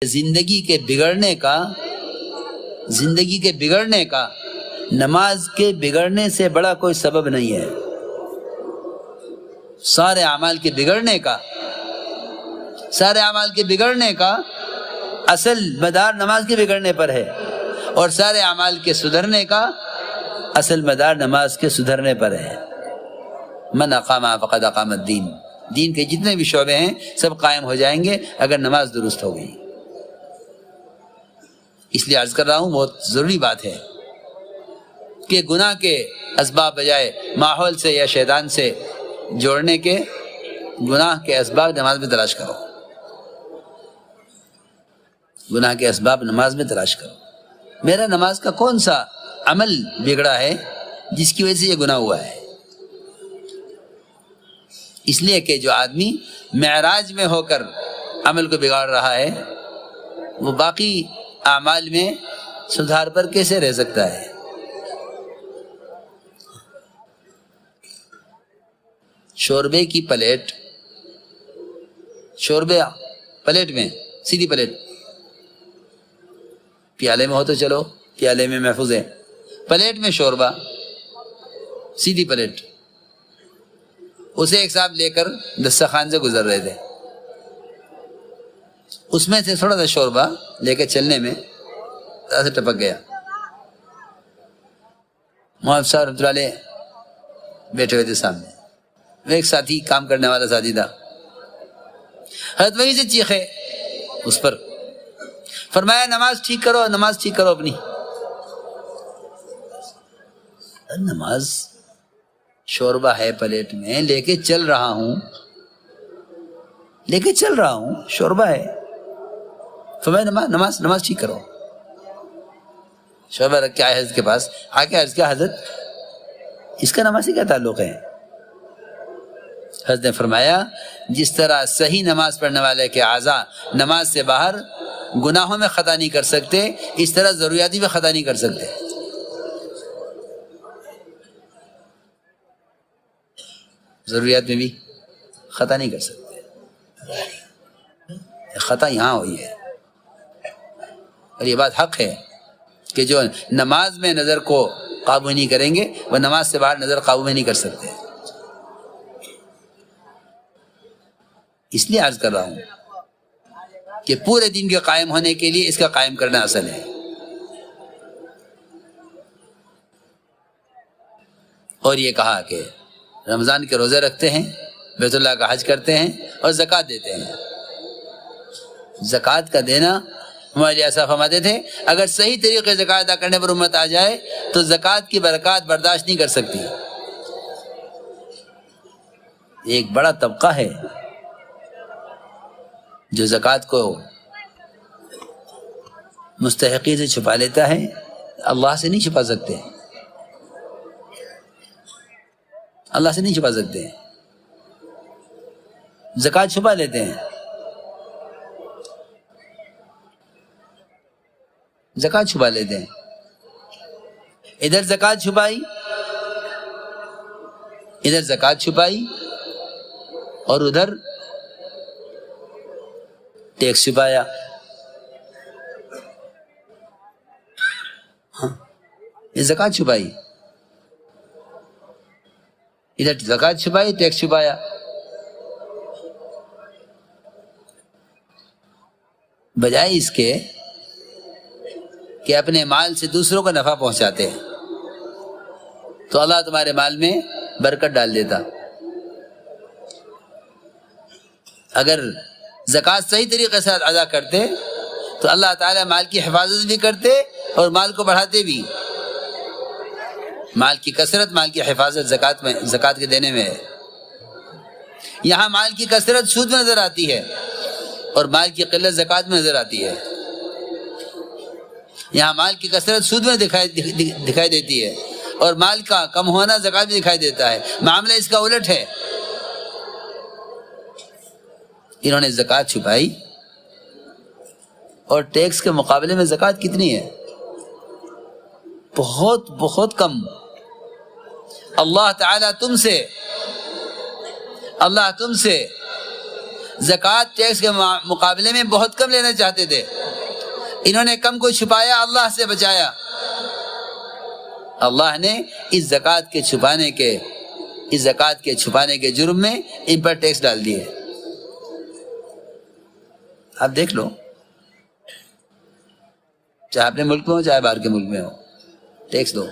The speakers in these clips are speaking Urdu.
زندگی کے بگڑنے کا نماز کے بگڑنے سے بڑا کوئی سبب نہیں ہے۔ سارے اعمال کے بگڑنے کا اصل مدار نماز کے بگڑنے پر ہے، اور سارے اعمال کے سدھرنے کا اصل مدار نماز کے سدھرنے پر ہے۔ من اقام فقد اقام الدین، دین کے جتنے بھی شعبے ہیں سب قائم ہو جائیں گے اگر نماز درست ہو گئی۔ اس لیے عرض کر رہا ہوں، بہت ضروری بات ہے کہ گناہ کے اسباب بجائے ماحول سے یا شیطان سے جوڑنے کے، گناہ کے اسباب نماز میں تلاش کرو، گناہ کے اسباب نماز میں تلاش کرو۔ میرا نماز کا کون سا عمل بگڑا ہے جس کی وجہ سے یہ گناہ ہوا ہے؟ اس لیے کہ جو آدمی معراج میں ہو کر عمل کو بگاڑ رہا ہے وہ باقی اعمال میں سدھار پر کیسے رہ سکتا ہے؟ شوربے کی پلیٹ، شوربے پلیٹ میں، سیدھی پلیٹ، پیالے میں ہو تو چلو پیالے میں محفوظ ہے، پلیٹ میں شوربہ، سیدھی پلیٹ، اسے ایک صاحب لے کر دسترخوان سے گزر رہے تھے، اس میں سے تھوڑا سا شوربہ لے کے چلنے میں ایسے ٹپک گیا۔ محمد صاحب رحمۃ اللہ علیہ بیٹھے ہوئے تھے سامنے، وہ ایک ساتھی، کام کرنے والا ساتھی تھا، حضرت وہیں سے چیخے اس پر، فرمایا نماز ٹھیک کرو، نماز ٹھیک کرو اپنی۔ نماز شوربہ ہے پلیٹ میں، لے کے چل رہا ہوں، شوربہ ہے، فرمایا نماز ٹھیک کرو۔ شوربہ رکھ کے آئے حضرت کے پاس، آ کے عرض کیا حضرت اس کا نماز سے کیا تعلق ہے؟ حضرت نے فرمایا جس طرح صحیح نماز پڑھنے والے کے اعضاء نماز سے باہر گناہوں میں خطا نہیں کر سکتے، اس طرح ضروریاتی میں خطا نہیں کر سکتے۔ ضروریات میں بھی خطا نہیں کر سکتے، خطا یہاں ہوئی ہے، اور یہ بات حق ہے کہ جو نماز میں نظر کو قابو نہیں کریں گے وہ نماز سے باہر نظر قابو میں نہیں کر سکتے۔ اس لیے عرض کر رہا ہوں کہ پورے دن کے قائم ہونے کے لیے اس کا قائم کرنا اصل ہے۔ اور یہ کہا کہ رمضان کے روزے رکھتے ہیں، بیت اللہ کا حج کرتے ہیں اور زکوٰۃ دیتے ہیں۔ زکوٰۃ کا دینا ہمارے لیے ایسا فرماتے تھے اگر صحیح طریقے سے زکوٰۃ ادا کرنے پر امت آ جائے تو زکوٰۃ کی برکات برداشت نہیں کر سکتی۔ ایک بڑا طبقہ ہے جو زکوٰۃ کو مستحقی سے چھپا لیتا ہے، اللہ سے نہیں چھپا سکتے، اللہ سے نہیں چھپا سکتے، زکوٰۃ چھپا لیتے ہیں، زکوٰۃ چھپا لیتے ہیں، ادھر زکوٰۃ چھپائی اور ادھر ٹیکس چھپایا۔ یہ زکوٰۃ چھپائی، ادھر زکوٰۃ چھپائی، ٹیکس چھپایا۔ بجائے اس کے کہ اپنے مال سے دوسروں کو نفع پہنچاتے ہیں تو اللہ تمہارے مال میں برکت ڈال دیتا۔ اگر زکوٰۃ صحیح طریقے سے ادا کرتے تو اللہ تعالیٰ مال کی حفاظت بھی کرتے اور مال کو بڑھاتے بھی۔ مال کی کثرت، مال کی حفاظت زکوٰۃ کے دینے میں ہے۔ یہاں مال کی کثرت سود میں نظر آتی ہے اور مال کی قلت زکوٰۃ میں نظر آتی ہے۔ یہاں مال کی کثرت سود میں دکھائی دیتی ہے اور مال کا کم ہونا زکوٰۃ میں دکھائی دیتا ہے۔ معاملہ اس کا الٹ ہے، انہوں نے زکوٰۃ چھپائی اور ٹیکس کے مقابلے میں زکوٰۃ کتنی ہے؟ بہت بہت کم۔ اللہ تعالیٰ تم سے زکوٰۃ ٹیکس کے مقابلے میں بہت کم لینا چاہتے تھے، انہوں نے کم کو چھپایا، اللہ سے بچایا۔ اللہ نے اس زکوٰۃ کے چھپانے کے جرم میں ان پر ٹیکس ڈال دیے۔ آپ دیکھ لو، چاہے اپنے ملک میں ہو چاہے باہر کے ملک میں ہو، ٹیکس دو۔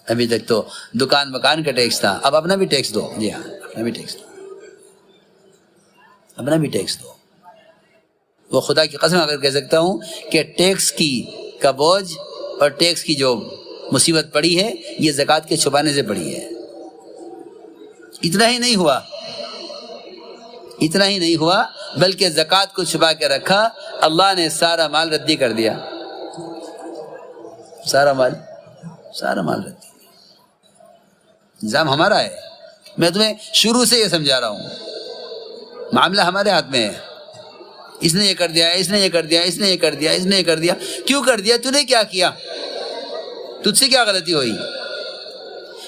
ابھی تک تو دکان مکان کا ٹیکس تھا، اب اپنا بھی ٹیکس دو۔ جی ہاں، اپنا بھی ٹیکس دو، اپنا بھی ٹیکس دو۔ وہ خدا کی قسم اگر کہہ سکتا ہوں کہ ٹیکس کا بوجھ اور ٹیکس کی جو مصیبت پڑی ہے یہ زکوٰۃ کے چھپانے سے پڑی ہے۔ اتنا ہی نہیں ہوا بلکہ زکوٰۃ کو چھپا کے رکھا، اللہ نے سارا مال ردی کر دیا، سارا مال ردی۔ نظام ہمارا ہے، میں تمہیں شروع سے یہ سمجھا رہا ہوں، معاملہ ہمارے ہاتھ میں ہے۔ اس نے یہ کر دیا، اس نے یہ کر دیا، اس نے یہ کر دیا، اس نے یہ کر دیا۔ کیوں کر دیا؟ تو نے کیا کیا؟ تجھ سے کیا غلطی ہوئی؟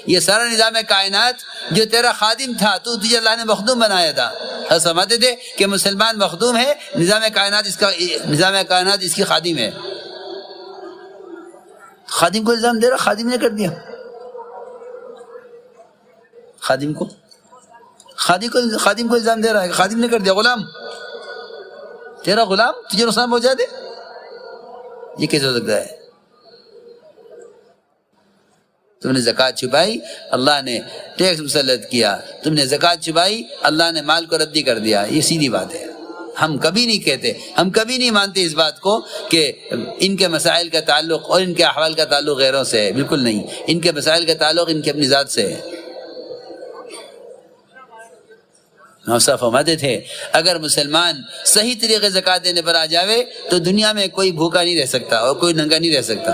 یہ سارا نظام کائنات جو تیرا خادم تھا، تجھے اللہ نے مخدوم بنایا تھا۔ ہم سمجھتے تھے کہ مسلمان مخدوم ہے، نظام کائنات اس کی خادم ہے۔ خادم کو الزام دے رہا، خادم نے کر دیا۔ خادم کو الزام دے رہا ہے، خادم نے کر دیا۔ غلام، تیرا غلام تجھے نقصان پہنچا دے، یہ کیسے ہو سکتا ہے؟ تم نے زکوٰۃ چھپائی، اللہ نے ٹیکس مسلط کیا۔ تم نے زکوٰۃ چھپائی، اللہ نے مال کو ردی کر دیا۔ یہ سیدھی بات ہے۔ ہم کبھی نہیں کہتے، ہم کبھی نہیں مانتے اس بات کو کہ ان کے مسائل کا تعلق اور ان کے احوال کا تعلق غیروں سے ہے، بالکل نہیں۔ ان کے مسائل کا تعلق ان کی اپنی ذات سے ہے۔ نوسا فرماتے تھے اگر مسلمان صحیح طریقے زکوٰۃ دینے پر آ جاوے تو دنیا میں کوئی بھوکا نہیں رہ سکتا اور کوئی ننگا نہیں رہ سکتا۔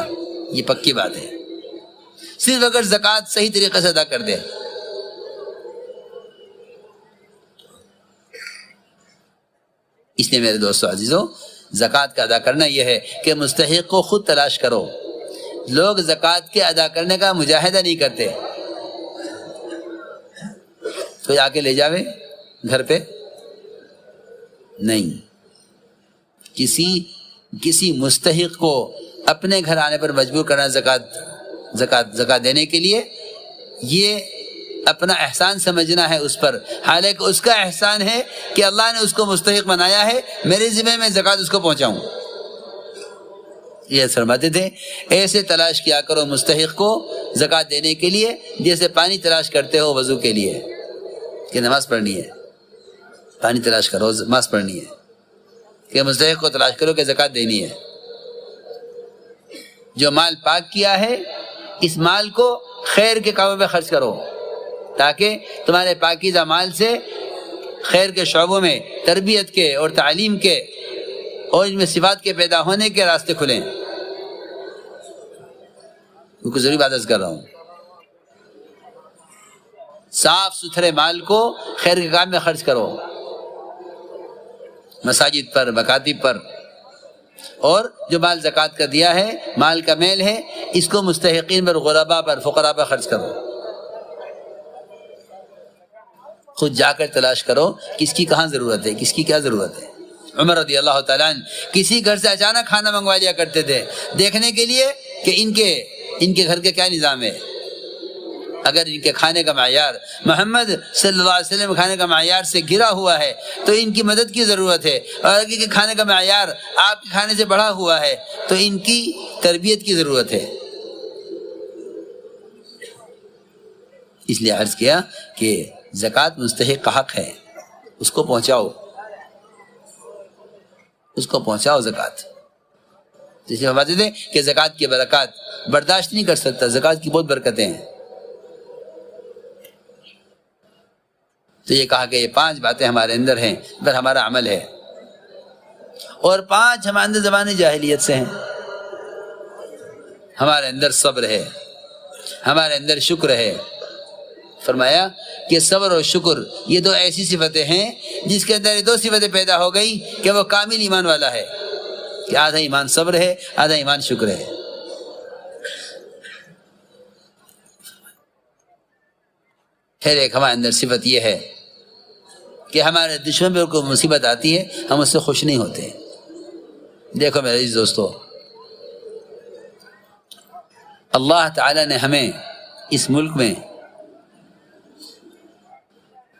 یہ پکی بات ہے، صرف اگر زکوٰۃ صحیح طریقے سے ادا کر دے۔ اس لیے میرے دوستو عزیزو، زکوٰۃ کا ادا کرنا یہ ہے کہ مستحق کو خود تلاش کرو۔ لوگ زکوٰۃ کے ادا کرنے کا مجاہدہ نہیں کرتے، کوئی آ کے لے جاوے گھر پہ نہیں۔ کسی مستحق کو اپنے گھر آنے پر مجبور کرنا زکوٰۃ دینے کے لیے، یہ اپنا احسان سمجھنا ہے اس پر، حالانکہ اس کا احسان ہے کہ اللہ نے اس کو مستحق بنایا ہے، میرے ذمہ میں زکوٰۃ اس کو پہنچاؤں۔ یہ فرماتے تھے ایسے تلاش کیا کرو مستحق کو زکوٰۃ دینے کے لیے جیسے پانی تلاش کرتے ہو وضو کے لیے کہ نماز پڑھنی ہے۔ پانی تلاش کرو، نماز پڑھنی ہے، کہ مستحق کو تلاش کرو کہ زکوٰۃ دینی ہے۔ جو مال پاک کیا ہے اس مال کو خیر کے کاموں میں خرچ کرو تاکہ تمہارے پاکیزہ مال سے خیر کے شعبوں میں، تربیت کے اور تعلیم کے اور ان میں صفات کے پیدا ہونے کے راستے کھلیں۔ کیونکہ ضروری بات عرض کر رہا ہوں، صاف ستھرے مال کو خیر کے کام میں خرچ کرو، مساجد پر، مکاتب پر، اور جو مال زکوٰۃ کا دیا ہے، مال کا میل ہے، اس کو مستحقین پر، غرباء پر، فقراء پر خرچ کرو۔ خود جا کر تلاش کرو کس کی کہاں ضرورت ہے، کس کی کیا ضرورت ہے۔ عمر رضی اللہ تعالیٰ عنہ کسی گھر سے اچانک کھانا منگوا لیا کرتے تھے دیکھنے کے لیے کہ ان کے گھر کا کیا نظام ہے۔ اگر ان کے کھانے کا معیار محمد صلی اللہ علیہ وسلم کھانے کا معیار سے گرا ہوا ہے تو ان کی مدد کی ضرورت ہے، اور اگر ان کے کھانے کا معیار آپ کے کھانے سے بڑھا ہوا ہے تو ان کی تربیت کی ضرورت ہے۔ اس لیے عرض کیا کہ زکوٰۃ مستحق کا حق ہے، اس کو پہنچاؤ، زکوٰۃ۔ جیسے ہم بتاتے تھے کہ زکوٰۃ کی برکات برداشت نہیں کر سکتا، زکوٰۃ کی بہت برکتیں ہیں۔ تو یہ کہا کہ یہ 5 باتیں ہمارے اندر ہیں، پر ہمارا عمل ہے، اور 5 ہمارے اندر زبان جاہلیت سے ہیں۔ ہمارے اندر صبر ہے، ہمارے اندر شکر ہے۔ فرمایا کہ صبر اور شکر یہ 2 ایسی صفتیں ہیں جس کے اندر یہ 2 صفتیں پیدا ہو گئی کہ وہ کامل ایمان والا ہے، کہ آدھا ایمان صبر ہے، آدھا ایمان شکر ہے۔ پھر ایک ہمارے اندر صفت یہ ہے کہ ہمارے دشمن پر کوئی مصیبت آتی ہے ہم اس سے خوش نہیں ہوتے. دیکھو میرے عزیز دوستو، اللہ تعالی نے ہمیں اس ملک میں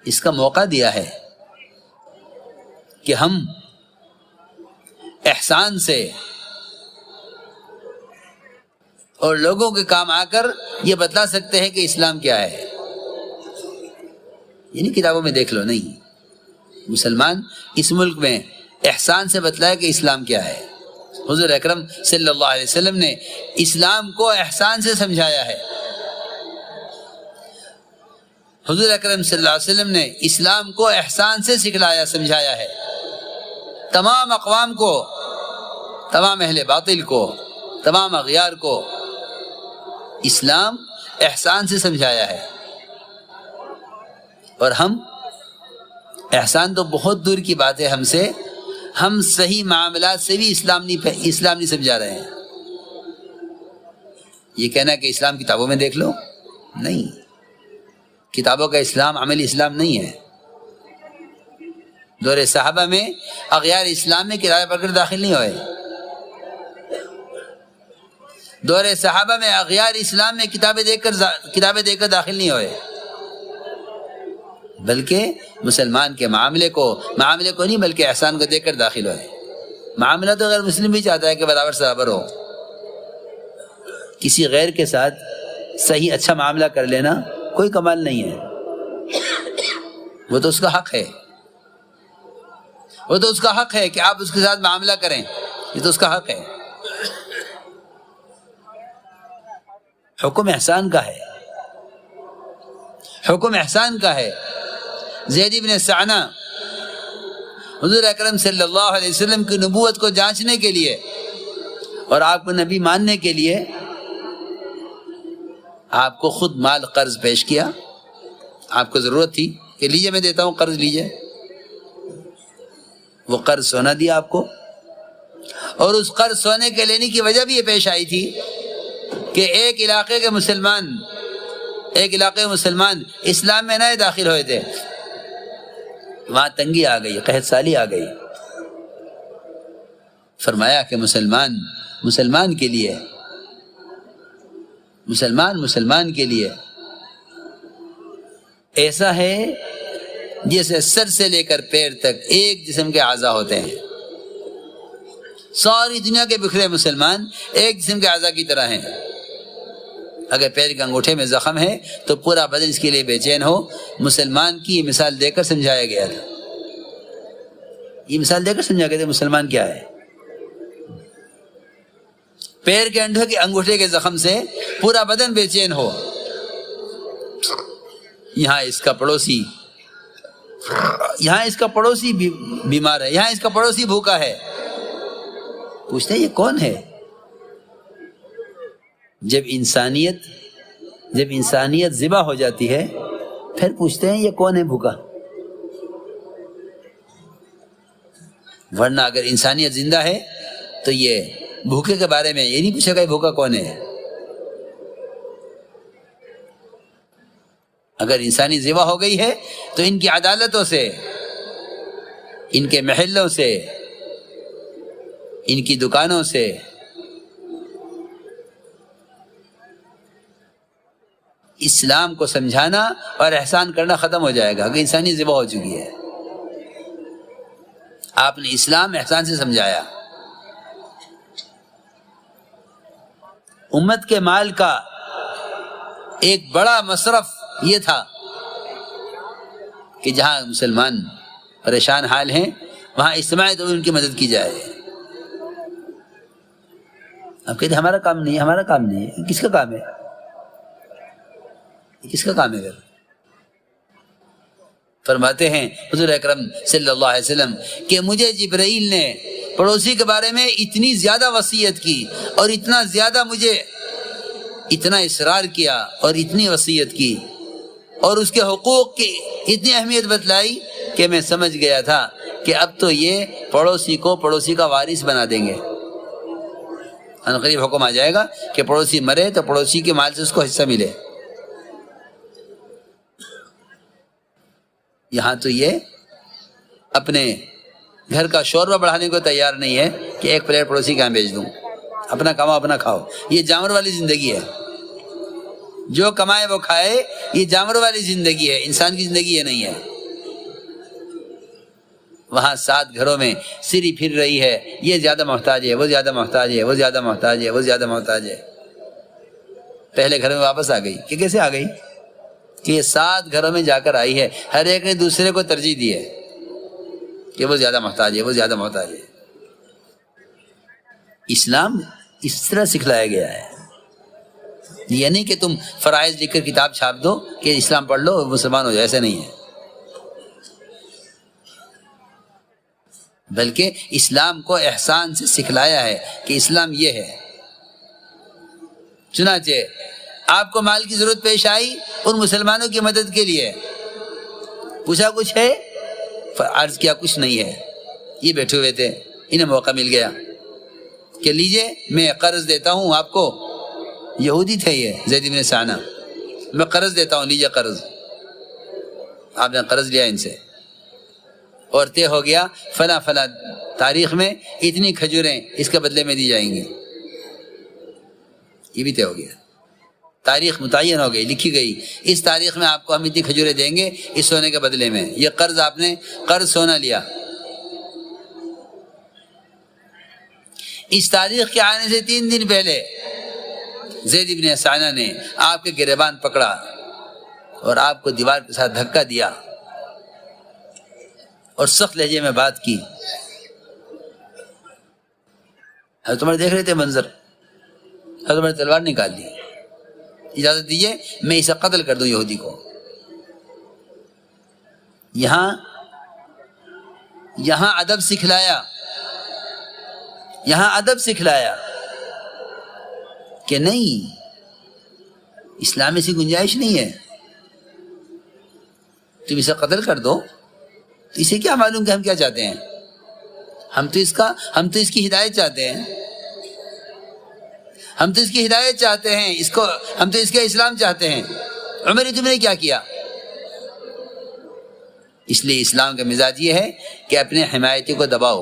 اس کا موقع دیا ہے کہ ہم احسان سے اور لوگوں کے کام آ کر یہ بتلا سکتے ہیں کہ اسلام کیا ہے. یعنی کتابوں میں دیکھ لو، نہیں، مسلمان اس ملک میں احسان سے بتلایا کہ اسلام کیا ہے. حضور اکرم صلی اللہ علیہ وسلم نے اسلام کو احسان سے سمجھایا ہے. حضور اکرم صلی اللہ علیہ وسلم نے اسلام کو احسان سے سکھلایا، سمجھایا ہے. تمام اقوام کو، تمام اہل باطل کو، تمام اغیار کو اسلام احسان سے سمجھایا ہے. اور ہم احسان تو بہت دور کی بات ہے ہم سے، ہم صحیح معاملات سے بھی اسلام نہیں سمجھا رہے ہیں. یہ کہنا کہ اسلام کتابوں میں دیکھ لو، نہیں، کتابوں کا اسلام عملی اسلام نہیں ہے. دور صحابہ میں اغیار اسلام میں کتابیں پڑھ کر داخل نہیں ہوئے. دور صحابہ میں اغیار اسلام میں کتابیں دیکھ کر داخل نہیں ہوئے، بلکہ مسلمان کے معاملے کو نہیں بلکہ احسان کو دیکھ کر داخل ہوئے. معاملہ تو غیر مسلم بھی چاہتا ہے کہ برابر ہو. کسی غیر کے ساتھ صحیح اچھا معاملہ کر لینا کوئی کمال نہیں ہے، وہ تو اس کا حق ہے. وہ تو اس کا حق ہے کہ آپ اس کے ساتھ معاملہ کریں، یہ تو اس کا حق ہے. حکم احسان کا ہے، حکم احسان کا ہے. زید بن سعنہ حضور اکرم صلی اللہ علیہ وسلم کی نبوت کو جانچنے کے لیے اور آپ کو نبی ماننے کے لیے آپ کو خود مال قرض پیش کیا. آپ کو ضرورت تھی کہ لیجئے میں دیتا ہوں قرض لیجئے. وہ قرض سونا دیا آپ کو، اور اس قرض سونے کے لینے کی وجہ بھی یہ پیش آئی تھی کہ ایک علاقے مسلمان اسلام میں نئے داخل ہوئے تھے. وہاں تنگی آ گئی، قحط سالی آ گئی. فرمایا کہ مسلمان کے لیے، مسلمان کے لیے ایسا ہے جیسے سر سے لے کر پیر تک ایک جسم کے اعضاء ہوتے ہیں. ساری دنیا کے بکھرے مسلمان ایک جسم کے اعضاء کی طرح ہیں. اگر پیر کے انگوٹھے میں زخم ہے تو پورا بدن اس کے لیے بے چین ہو. مسلمان کی مثال دے کر سمجھایا گیا تھا. یہ مثال دے کر سمجھایا گیا تھا مسلمان کیا ہے. پیر کے انگوٹھے کے زخم سے پورا بدن بے چین ہو. یہاں اس کا پڑوسی بیمار ہے، یہاں اس کا پڑوسی بھوکا ہے. پوچھتے ہیں یہ کون ہے؟ جب انسانیت ذبح ہو جاتی ہے پھر پوچھتے ہیں یہ کون ہے بھوکا. ورنہ اگر انسانیت زندہ ہے تو یہ بھوکے کے بارے میں یہ نہیں پوچھے گا یہ بھوکا کون ہے. اگر انسانی ذبح ہو گئی ہے تو ان کی عدالتوں سے، ان کے محلوں سے، ان کی دکانوں سے اسلام کو سمجھانا اور احسان کرنا ختم ہو جائے گا. اگر انسانی ذبح ہو چکی ہے، آپ نے اسلام احسان سے سمجھایا. امت کے مال کا ایک بڑا مصرف یہ تھا کہ جہاں مسلمان پریشان حال ہیں وہاں اجتماعی طور پر ان کی مدد کی جائے. اب کہتے ہمارا کام نہیں ہے. کس کا کام ہے؟ فرماتے ہیں حضور اکرم صلی اللہ علیہ وسلم کہ مجھے جبرائیل نے پڑوسی کے بارے میں اتنی زیادہ وصیت کی اور اتنا زیادہ مجھے اتنا اصرار کیا اور اتنی وصیت کی اور اس کے حقوق کی اتنی اہمیت بتلائی کہ میں سمجھ گیا تھا کہ اب تو یہ پڑوسی کو پڑوسی کا وارث بنا دیں گے. عنقریب حکم آ جائے گا کہ پڑوسی مرے تو پڑوسی کے مال سے اس کو حصہ ملے. یہاں تو یہ اپنے گھر کا شوربہ بڑھانے کو تیار نہیں ہے کہ ایک پلیٹ پڑوسی کے یہاں بیچ دوں، اپنا کماؤ اپنا کھاؤ۔ یہ جانور والی زندگی ہے، جو کمائے وہ کھائے، یہ جانور والی زندگی ہے، انسان کی زندگی یہ نہیں ہے۔ وہاں 7 گھروں میں سری پھر رہی ہے، یہ زیادہ محتاج ہے، وہ زیادہ محتاج ہے، وہ زیادہ محتاج ہے، وہ زیادہ محتاج ہے۔ پہلے گھر میں واپس آ گئی کہ کیسے آ گئی؟ کہ یہ 7 گھروں میں جا کر آئی ہے، ہر ایک نے دوسرے کو ترجیح دی ہے کہ وہ زیادہ محتاج ہے، وہ زیادہ محتاج ہے۔ اسلام اس طرح سکھلایا گیا ہے، یہ نہیں کہ تم فرائض لکھ کر کتاب چھاپ دو کہ اسلام پڑھ لو مسلمان ہو جائے، ایسا نہیں ہے، بلکہ اسلام کو احسان سے سکھلایا ہے کہ اسلام یہ ہے۔ چنانچہ آپ کو مال کی ضرورت پیش آئی ان مسلمانوں کی مدد کے لیے، پوچھا کچھ ہے؟ عرض کیا کچھ نہیں ہے، یہ بیٹھے ہوئے تھے، انہیں موقع مل گیا کہ لیجئے میں قرض دیتا ہوں آپ کو، یہودی تھے یہ زید بن سانہ، میں قرض دیتا ہوں، لیجئے قرض۔ آپ نے قرض لیا ان سے اور طے ہو گیا فلاں فلاں تاریخ میں اتنی کھجوریں اس کے بدلے میں دی جائیں گی، یہ بھی طے ہو گیا، تاریخ متعین ہو گئی، لکھی گئی، اس تاریخ میں آپ کو ہم اتنی کھجوریں دیں گے اس سونے کے بدلے میں۔ یہ قرض آپ نے قرض سونا لیا۔ اس تاریخ کے آنے سے 3 دن پہلے زید بن سانہ نے آپ کے گریبان پکڑا اور آپ کو دیوار کے ساتھ دھکا دیا اور سخت لہجے میں بات کی۔ حضرت عمر دیکھ رہے تھے منظر، حضرت عمر نے تلوار نکال لی، اجازت دیجیے میں اسے قتل کر دوں یہودی کو۔ یہاں ادب سکھلایا، یہاں ادب سکھلایا کہ نہیں، اسلام میں ایسی گنجائش نہیں ہے، تم اسے قتل کر دو، تو اسے کیا معلوم کہ ہم کیا چاہتے ہیں؟ ہم تو اس کی ہدایت چاہتے ہیں، ہم تو اس کی ہدایت چاہتے ہیں، ہم تو اس کے اسلام چاہتے ہیں۔ عمر تم نے کیا کیا؟ اس لیے اسلام کا مزاج یہ ہے کہ اپنے حمایتی کو دباؤ،